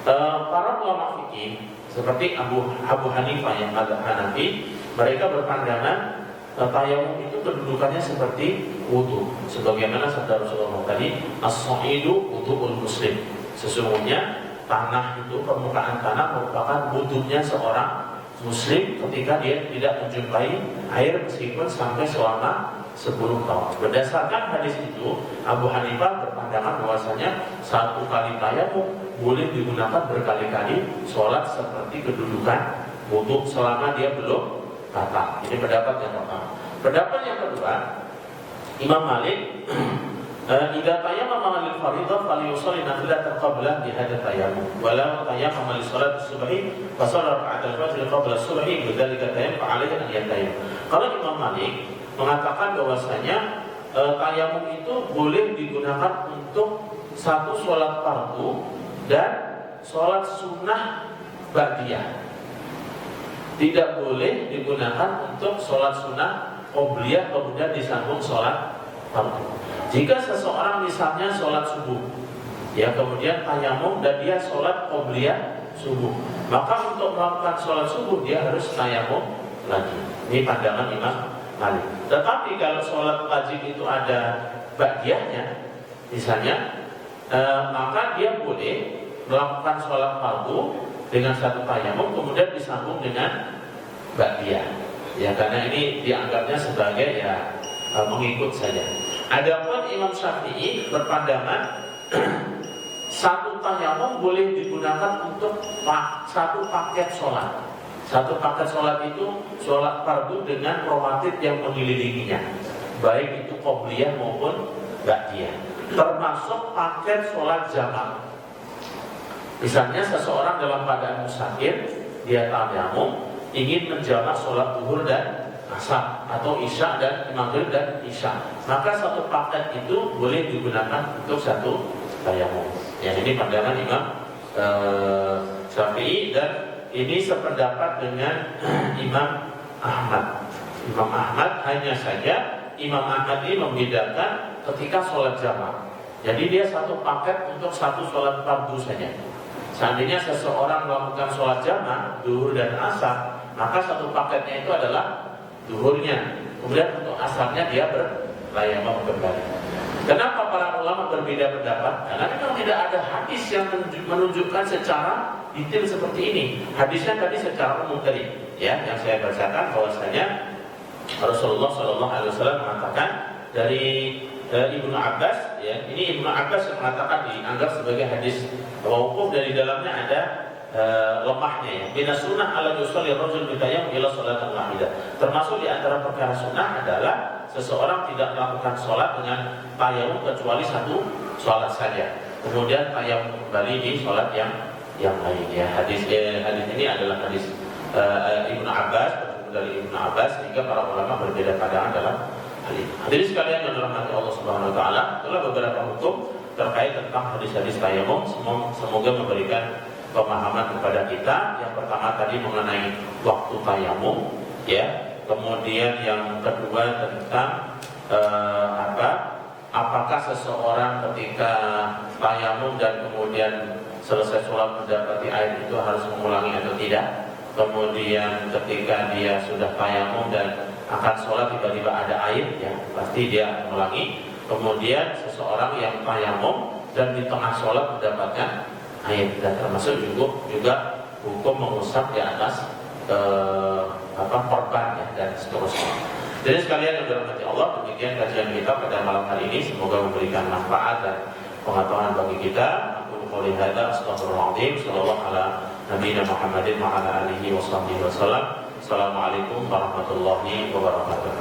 Para ulama fikih seperti Abu Hanifah yang mazhab Hanafi, mereka berpandangan tayamum itu kedudukannya seperti wudu, sebagaimana sabda Rasulullah tadi, as-sa'idu wudu'ul muslim. Sesungguhnya tanah itu, permukaan tanah merupakan wudunya seorang muslim ketika dia tidak menjumpai air meskipun sampai selama 10 tahun. Berdasarkan hadis itu, Abu Hanifah berpandangan bahwasanya satu kali tayamum boleh digunakan berkali-kali sholat seperti kedudukan wudu selama dia belum batal. Ini pendapat yang pertama. Pendapat yang kedua, Imam Malik, idza tayammama lil fardhah falyusalli nafilatan qabla bi hadha tayammum wa la tayammama li salati subhi fa shalla rak'atal fajr qabla subhi bidzalika tayammum fa alayhi an yatayammam. Kalau Imam Malik mengatakan bahwasanya tayamum itu boleh digunakan untuk satu sholat fardu dan sholat sunnah ba'diyah. Tidak boleh digunakan untuk sholat sunnah qobliyah kemudian disambung sholat fardu. Jika seseorang misalnya sholat subuh, ya kemudian tayamum dan dia sholat qobliyah subuh, maka untuk melakukan sholat subuh dia harus tayamum lagi. Ini pandangan Imam Malik. Tetapi kalau sholat wajib itu ada ba'diyahnya, misalnya, maka dia boleh melakukan sholat fardu dengan satu tayamum kemudian disambung dengan ba'diyah. Ya karena ini dianggapnya sebagai mengikut saja. Adapun Imam Syafi'i berpandangan satu tayamum boleh digunakan untuk satu paket sholat. Satu paket sholat itu sholat fardu dengan rawatib yang mengelilinginya, baik itu qobliyah maupun ba'diyah. Termasuk paket sholat jamak. Misalnya seseorang dalam keadaan musafir, dia tayamum ingin menjamak sholat zuhur dan asar atau isya dan maghrib dan isya, maka satu paket itu boleh digunakan untuk satu tayamum. Yang ini pandangan Imam Syafi'i dan ini sependapat dengan Imam Ahmad. Imam Ahmad hanya saja Imam Ahmad ini membedakan ketika sholat jamak. Jadi dia satu paket untuk satu sholat fardu saja. Seandainya seseorang melakukan sholat jamak zuhur dan asar, maka satu paketnya itu adalah zuhurnya. Kemudian untuk asarnya dia bertayamum kembali. Kenapa para ulama berbeda pendapat? Karena memang tidak ada hadis yang menunjukkan secara detail seperti ini. Hadisnya tadi secara umum tadi, ya, yang saya bacakan bahwasanya Rasulullah SAW mengatakan dari Ibnu Abbas, ya, ini Ibnu Abbas yang mengatakan dianggap sebagai hadis mauquf, dari dalamnya ada lemahnya, ya. Bina sunnah ala yusalli rajul bitayammum ila salatan wahidah. Termasuk di antara perkara sunnah adalah seseorang tidak melakukan sholat dengan tayamum kecuali satu sholat saja. Kemudian tayamum kembali di sholat yang lain, ya. Hadis ini adalah hadis Ibnu Abbas, dari Ibnu Abbas, sehingga para ulama berbeda pandangan dalam hal ini. Hadirin sekalian yang dirahmati Allah Subhanahu wa taala, itulah beberapa hukum terkait tentang hadis-hadis tayamum. Semoga memberikan pemahaman kepada kita. Yang pertama tadi mengenai waktu tayamum, ya. Kemudian yang kedua tentang apakah seseorang ketika tayamum dan kemudian selesai sholat mendapati air itu harus mengulangi atau tidak. Kemudian ketika dia sudah tayamum dan akan sholat tiba-tiba ada air, ya pasti dia mengulangi. Kemudian seseorang yang tayamum dan di tengah sholat mendapatkan air, dan termasuk juga hukum mengusap di atas korban, ya, dan seterusnya. Jadi sekalian yang dirahmati Allah, demikian kajian kita pada malam hari ini. Semoga memberikan manfaat dan pengetahuan bagi kita. Aku qouli hadza astaghfirullahaladzim. Shallallahu ala nabiyina Muhammadin wa ala alihi wa sahbihi wasallam. Assalamualaikum warahmatullahi wabarakatuh.